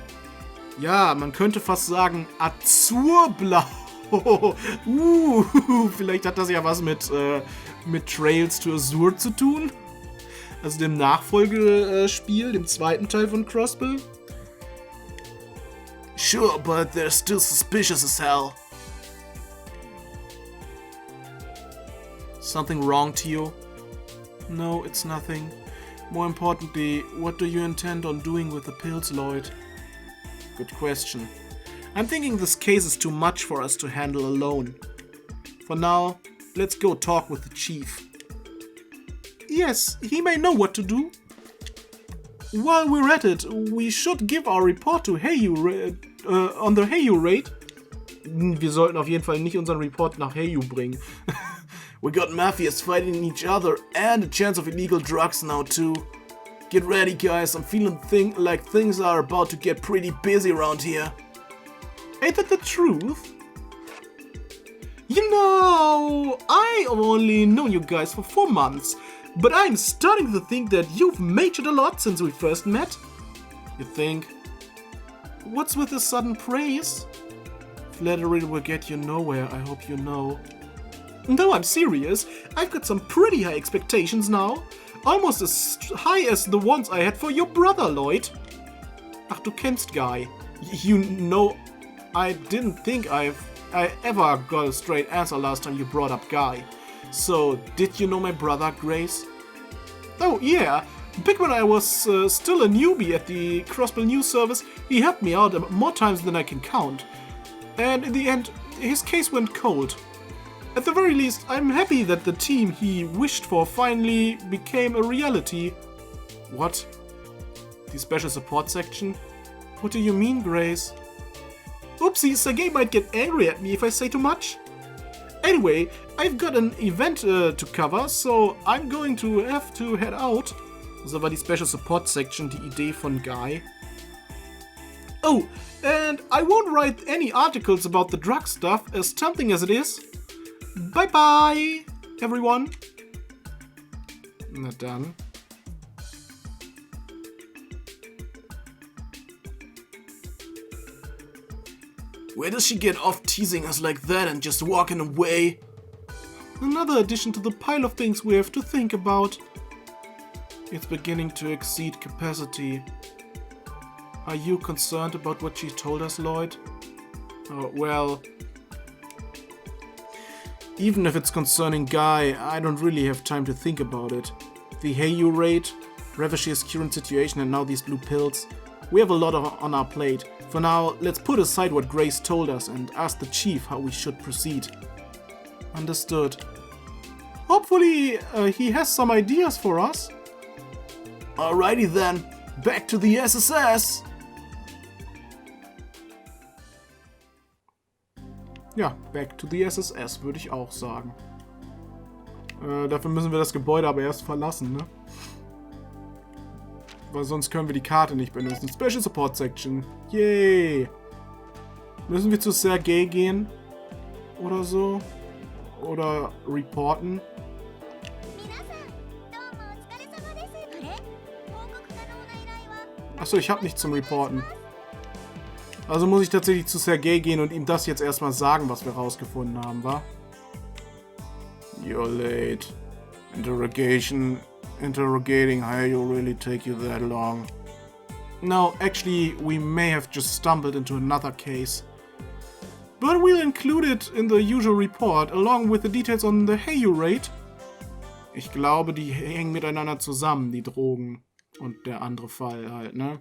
Ja, man könnte fast sagen Azurblau. Vielleicht hat das ja was mit Trails to Azure zu tun. Also dem Nachfolgespiel, dem zweiten Teil von Crossbell. Sure, but they're still suspicious as hell. Something wrong, Theo? No, it's nothing. More importantly, what do you intend on doing with the pills, Lloyd? Good question. I'm thinking this case is too much for us to handle alone. For now, let's go talk with the chief. Yes, he may know what to do. While we're at it, we should give our report to Eiyuu on the Eiyuu raid. Wir sollten auf jeden Fall nicht unseren Report nach Eiyuu bringen. We got mafias fighting each other and a chance of illegal drugs now too. Get ready, guys. I'm feeling like things are about to get pretty busy around here. Ain't that the truth? You know, I've only known you guys for 4 months, but I'm starting to think that you've matured a lot since we first met. You think? What's with the sudden praise? Flattery will get you nowhere, I hope you know. No, I'm serious. I've got some pretty high expectations now. Almost as high as the ones I had for your brother, Lloyd. Ach, du kennst Guy. You know, I didn't think I ever got a straight answer last time you brought up Guy. So, did you know my brother, Grace? Oh, yeah. Back when I was still a newbie at the Crossbell News Service, he helped me out more times than I can count. And in the end, his case went cold. At the very least, I'm happy that the team he wished for finally became a reality. What? The special support section? What do you mean, Grace? Oopsie, Sergei might get angry at me if I say too much. Anyway, I've got an event to cover, so I'm going to have to head out. So war die Special Support Section die Idee von Guy. Oh, and I won't write any articles about the drug stuff, as tempting as it is. Bye bye, everyone. Na dann. Where does she get off teasing us like that and just walking away? Another addition to the pile of things we have to think about. It's beginning to exceed capacity. Are you concerned about what she told us, Lloyd? Oh, well, even if it's concerning Guy, I don't really have time to think about it. The Eiyuu raid, Ravish's current situation, and now these blue pills. We have a lot on our plate. For now, let's put aside what Grace told us and ask the chief how we should proceed. Understood. Hopefully, he has some ideas for us. Alrighty then, back to the SSS! Ja, back to the SSS, würde ich auch sagen. Dafür müssen wir das Gebäude aber erst verlassen, ne? Weil sonst können wir die Karte nicht benutzen. Special Support Section. Yay! Müssen wir zu Sergei gehen? Oder so? Oder reporten? Achso, ich habe nichts zum Reporten. Also muss ich tatsächlich zu Sergei gehen und ihm das jetzt erstmal sagen, was wir rausgefunden haben, wa? You're late. Interrogating Eiyuu really take you that long? No, actually, we may have just stumbled into another case. But we'll include it in the usual report, along with the details on the Eiyuu raid. Ich glaube, die hängen miteinander zusammen, die Drogen. Und der andere Fall halt, ne?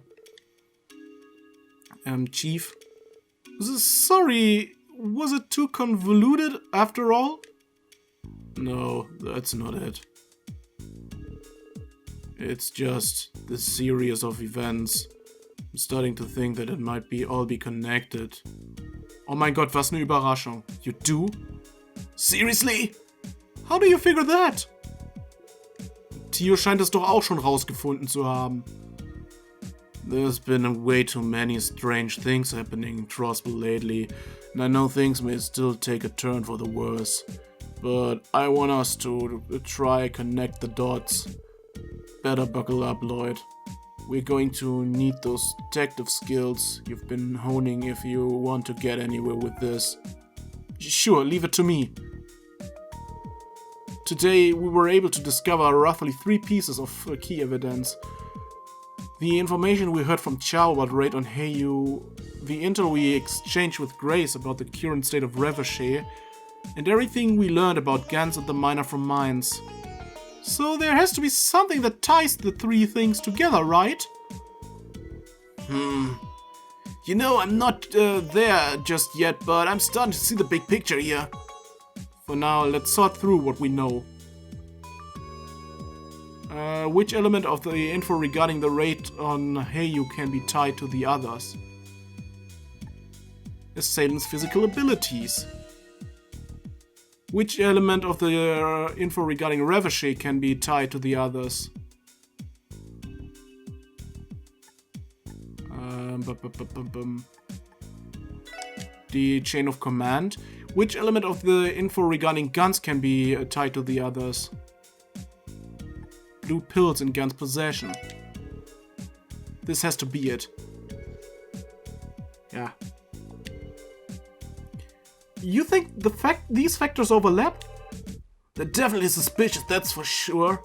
Chief? Sorry, was it too convoluted after all? No, that's not it. It's just this series of events. I'm starting to think that it might all be connected. Oh mein Gott, was eine Überraschung. You do? Seriously? How do you figure that? Tio scheint es doch auch schon rausgefunden zu haben. There's been way too many strange things happening in Crossbell lately, and I know things may still take a turn for the worse. But I want us to try connect the dots. Better buckle up, Lloyd. We're going to need those detective skills you've been honing if you want to get anywhere with this. Sure, leave it to me. Today we were able to discover roughly 3 pieces of key evidence. The information we heard from Chow about raid on Eiyuu, the intel we exchanged with Grace about the current state of Ravishé, and everything we learned about Gans and the miner from Mines. So there has to be something that ties the 3 things together, right? You know, I'm not there just yet, but I'm starting to see the big picture here. For now, let's sort through what we know. Which element of the info regarding the raid on Eiyuu can be tied to the others? Assailant's physical abilities. Which element of the info regarding Ravishé can be tied to the others? The chain of command. Which element of the info regarding guns can be tied to the others? Blue pills in Gun's possession. This has to be it. Yeah. You think these factors overlap? They're definitely suspicious, that's for sure.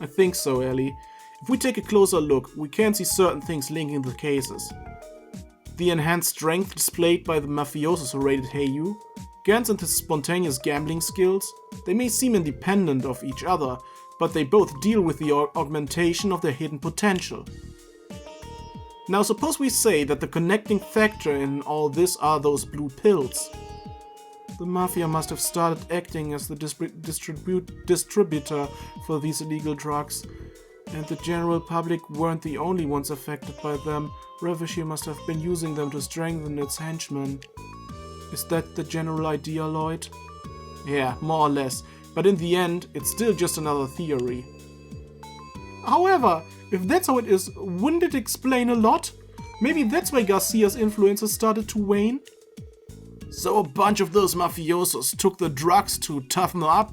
I think so, Ellie. If we take a closer look, we can see certain things linking the cases. The enhanced strength displayed by the mafiosos who raided Eiyuu, Gans and his spontaneous gambling skills, they may seem independent of each other, but they both deal with the augmentation of their hidden potential. Now suppose we say that the connecting factor in all this are those blue pills. The Mafia must have started acting as the distributor for these illegal drugs, and the general public weren't the only ones affected by them. Ravishir must have been using them to strengthen its henchmen. Is that the general idea, Lloyd? Yeah, more or less, but in the end, it's still just another theory. However, if that's how it is, wouldn't it explain a lot? Maybe that's why Garcia's influence has started to wane? So a bunch of those mafiosos took the drugs to toughen up,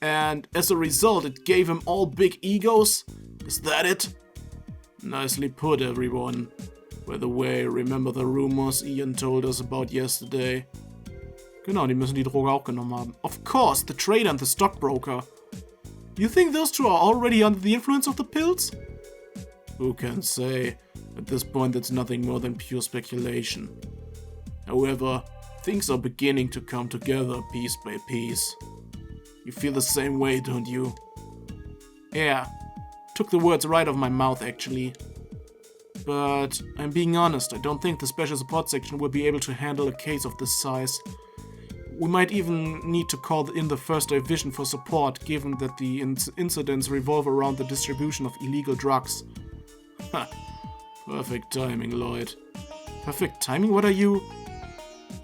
and as a result it gave them all big egos? Is that it? Nicely put, everyone. By the way, remember the rumors Ian told us about yesterday? Genau, die müssen die Droge auch genommen haben. Of course, the trader and the stockbroker. You think those two are already under the influence of the pills? Who can say? At this point, that's nothing more than pure speculation. However, things are beginning to come together piece by piece. You feel the same way, don't you? Yeah, took the words right off my mouth actually. But I'm being honest, I don't think the special support section will be able to handle a case of this size. We might even need to call in the 1st Division for support, given that the incidents revolve around the distribution of illegal drugs. Ha! Perfect timing, Lloyd. Perfect timing? What are you?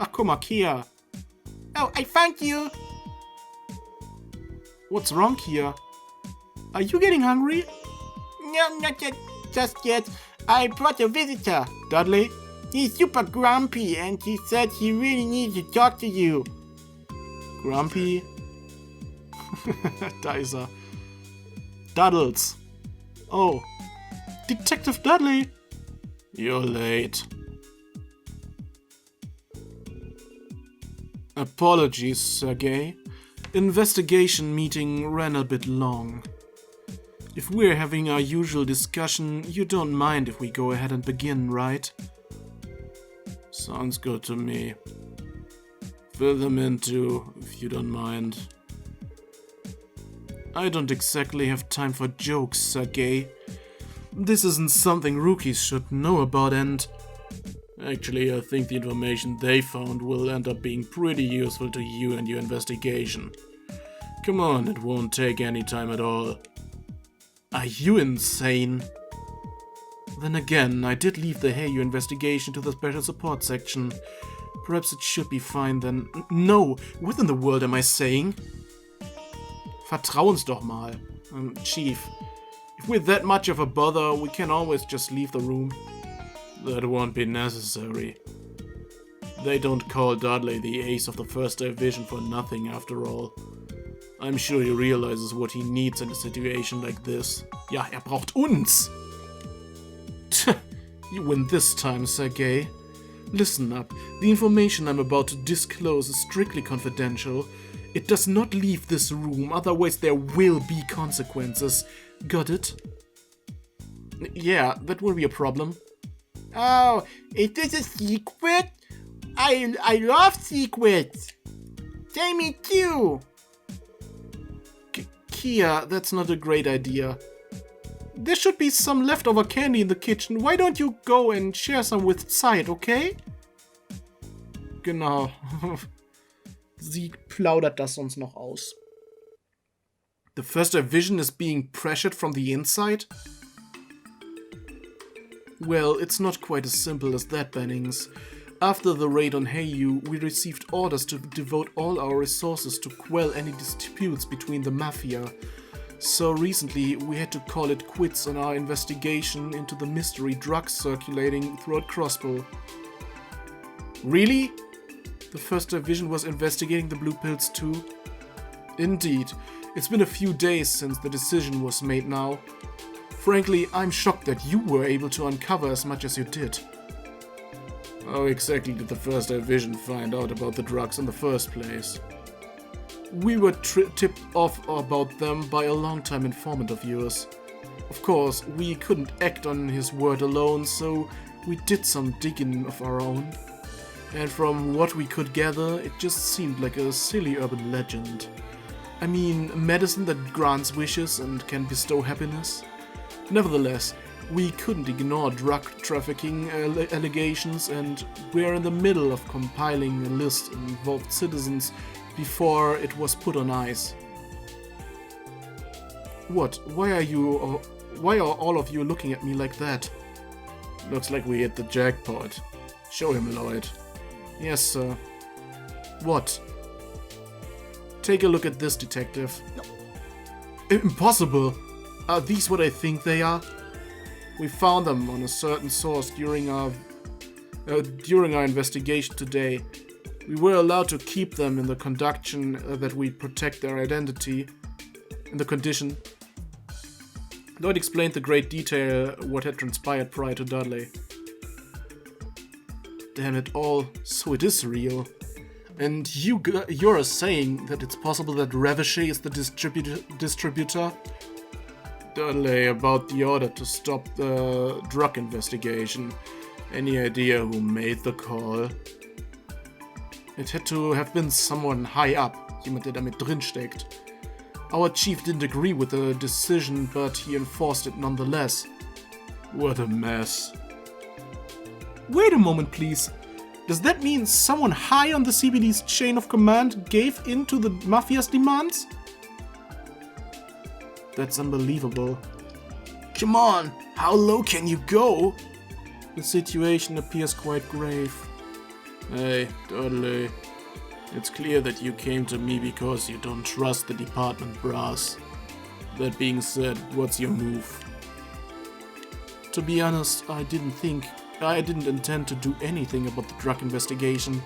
Ach, guck mal, Kia. Oh, I found you! What's wrong, Kia? Are you getting hungry? No, not yet. Just yet. I brought a visitor. Dudley? He's super grumpy and he said he really needs to talk to you. Grumpy? Da ist er. Duddles. Oh. Detective Dudley! You're late. Apologies, Sergey. Investigation meeting ran a bit long. If we're having our usual discussion, you don't mind if we go ahead and begin, right? Sounds good to me. Fill them in too, if you don't mind. I don't exactly have time for jokes, Sergey. This isn't something rookies should know about, and... Actually, I think the information they found will end up being pretty useful to you and your investigation. Come on, it won't take any time at all. Are you insane? Then again, I did leave the Eiyuu investigation to the special support section. Perhaps it should be fine then. No, what in the world am I saying? Vertrau uns doch mal. Chief, if we're that much of a bother, we can always just leave the room. That won't be necessary. They don't call Dudley the ace of the 1st Division for nothing after all. I'm sure he realizes what he needs in a situation like this. Ja, braucht uns! You win this time, Sergey. Listen up. The information I'm about to disclose is strictly confidential. It does not leave this room, otherwise there will be consequences. Got it? Yeah, that will be a problem. Oh, is this a secret? I love secrets. Tell me too. Kia, that's not a great idea. There should be some leftover candy in the kitchen. Why don't you go and share some with Zeit, okay? Genau. Sie plaudert das uns noch aus. The 1st Division is being pressured from the inside? Well, it's not quite as simple as that, Bannings. After the raid on Eiyuu, we received orders to devote all our resources to quell any disputes between the Mafia. So recently, we had to call it quits on our investigation into the mystery drugs circulating throughout Crossbell. Really? The first division was investigating the blue pills too? Indeed. It's been a few days since the decision was made now. Frankly, I'm shocked that you were able to uncover as much as you did. How exactly did the first division find out about the drugs in the first place? We were tipped off about them by a long-time informant of yours. Of course, we couldn't act on his word alone, so we did some digging of our own. And from what we could gather, it just seemed like a silly urban legend. I mean, medicine that grants wishes and can bestow happiness. Nevertheless, we couldn't ignore drug trafficking allegations, and we're in the middle of compiling a list of involved citizens before it was put on ice. What? Why are all of you looking at me like that? Looks like we hit the jackpot. Show him, Lloyd. Yes, sir. What? Take a look at this, detective. Impossible! Are these what I think they are? We found them on a certain source during our investigation today. We were allowed to keep them in the condition that we protect their identity. In the condition. Lloyd explained in great detail what had transpired prior to Dudley. Damn it all, so it is real. And you're saying that it's possible that Ravichet is the distributor? Dudley, about the order to stop the drug investigation. Any idea who made the call? It had to have been someone high up, jemand der damit drinsteckt. Our chief didn't agree with the decision, but he enforced it nonetheless. What a mess. Wait a moment, please. Does that mean someone high on the CBD's chain of command gave in to the mafia's demands? That's unbelievable. Come on, how low can you go? The situation appears quite grave. Hey, Dudley. It's clear that you came to me because you don't trust the department brass. That being said, what's your move? To be honest, I didn't intend to do anything about the drug investigation.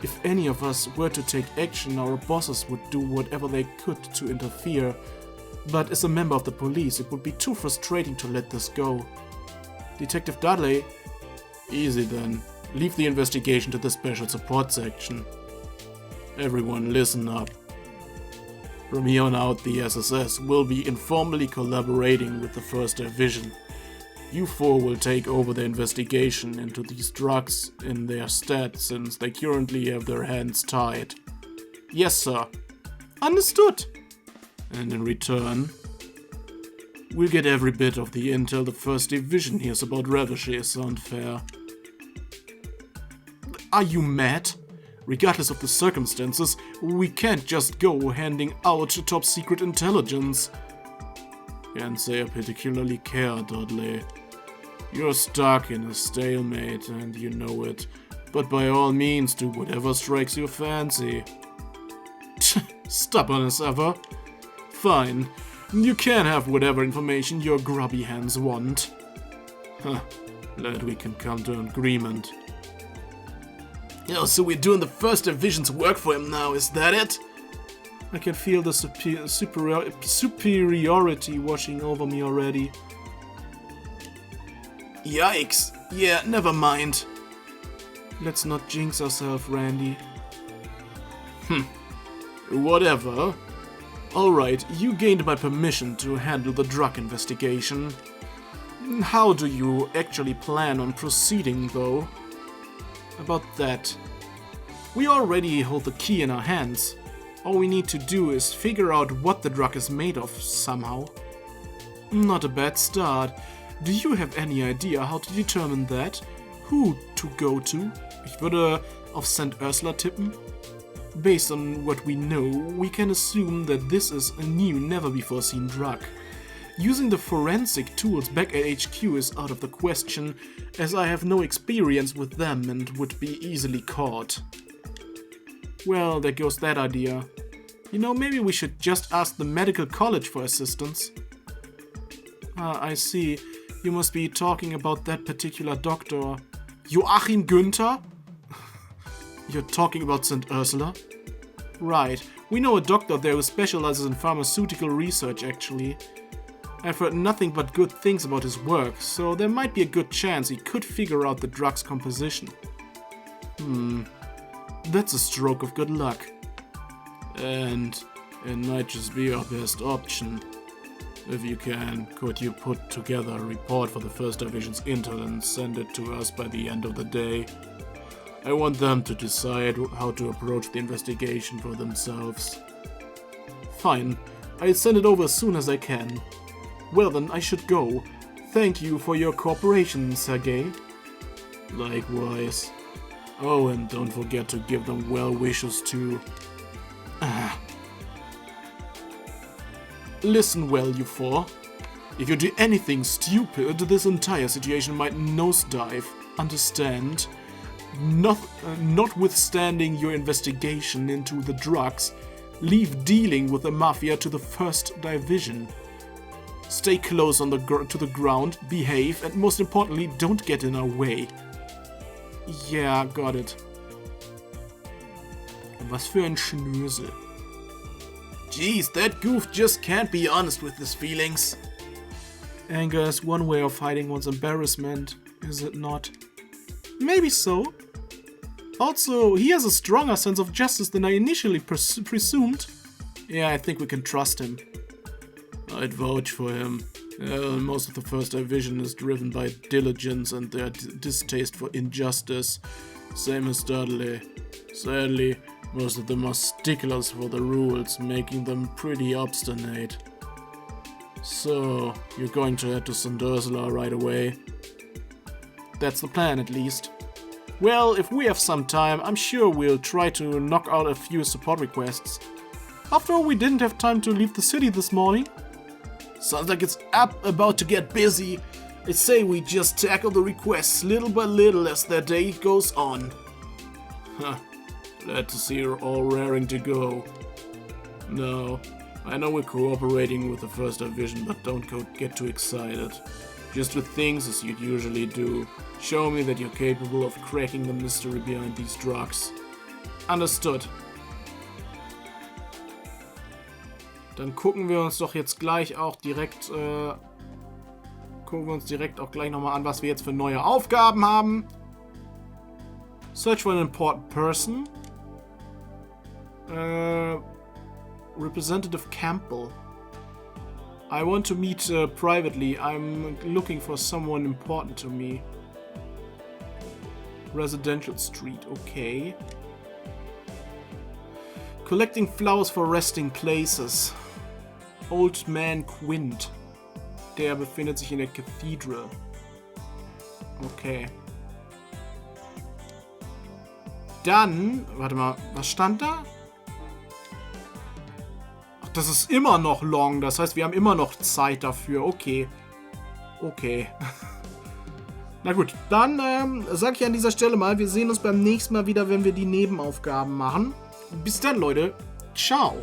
If any of us were to take action, our bosses would do whatever they could to interfere. But as a member of the police, it would be too frustrating to let this go. Detective Dudley? Easy then. Leave the investigation to the Special Support Section. Everyone listen up. From here on out, the SSS will be informally collaborating with the 1st Division. You four will take over the investigation into these drugs in their stead, since they currently have their hands tied. Yes, sir. Understood. And in return, we'll get every bit of the intel the 1st Division hears about Ravichet. Sound fair? Are you mad? Regardless of the circumstances, we can't just go handing out top secret intelligence. Can't say I particularly care, Dudley. You're stuck in a stalemate and you know it, but by all means do whatever strikes your fancy. Stubborn as ever. Fine, you can have whatever information your grubby hands want. Glad we can come to an agreement. Oh, so we're doing the 1st Division's work for him now, is that it? I can feel the superiority washing over me already. Yikes. Yeah, never mind. Let's not jinx ourselves, Randy. Whatever. Alright, you gained my permission to handle the drug investigation. How do you actually plan on proceeding, though? About that. We already hold the key in our hands. All we need to do is figure out what the drug is made of, somehow. Not a bad start. Do you have any idea how to determine that? Who to go to? Ich würde auf St. Ursula tippen. Based on what we know, we can assume that this is a new, never-before-seen drug. Using the forensic tools back at HQ is out of the question, as I have no experience with them and would be easily caught. Well, there goes that idea. You know, maybe we should just ask the medical college for assistance. Ah, I see. You must be talking about that particular doctor. Joachim Günther? You're talking about St. Ursula? Right. We know a doctor there who specializes in pharmaceutical research, actually. I've heard nothing but good things about his work, so there might be a good chance he could figure out the drug's composition. That's a stroke of good luck. And it might just be our best option. If you can, could you put together a report for the First Division's intern and send it to us by the end of the day? I want them to decide how to approach the investigation for themselves. Fine. I'll send it over as soon as I can. Well then, I should go. Thank you for your cooperation, Sergei. Likewise. Oh, and don't forget to give them well wishes too. Listen well, you four. If you do anything stupid, this entire situation might nosedive. Understand? Notwithstanding your investigation into the drugs, leave dealing with the mafia to the First Division. Stay close on to the ground, behave, and most importantly, don't get in our way. Yeah, got it. Was für ein Schnösel. Jeez, that goof just can't be honest with his feelings. Anger is one way of hiding one's embarrassment, is it not? Maybe so. Also, he has a stronger sense of justice than I initially presumed. Yeah, I think we can trust him. I'd vouch for him. Most of the First Division is driven by diligence and their distaste for injustice. Same as Dudley. Sadly, most of them are sticklers for the rules, making them pretty obstinate. So, you're going to head to St. Ursula right away? That's the plan, at least. Well, if we have some time, I'm sure we'll try to knock out a few support requests. After all, we didn't have time to leave the city this morning. Sounds like it's about to get busy. I say we just tackle the requests little by little as the day goes on. Glad to see you're all raring to go. No, I know we're cooperating with the First Division, but don't get too excited. Just do things as you'd usually do. Show me that you're capable of cracking the mystery behind these drugs. Understood. Dann gucken wir uns doch jetzt gleich auch direkt, nochmal an, was wir jetzt für neue Aufgaben haben. Search for an important person. Representative Campbell. I want to meet privately. I'm looking for someone important to me. Residential Street, okay. Collecting flowers for resting places. Old Man Quint. Der befindet sich in der Cathedral. Okay. Dann, warte mal, was stand da? Ach, das ist immer noch long, das heißt, wir haben immer noch Zeit dafür. Okay. Okay. Na gut, dann sage ich an dieser Stelle mal, wir sehen uns beim nächsten Mal wieder, wenn wir die Nebenaufgaben machen. Bis dann, Leute. Ciao.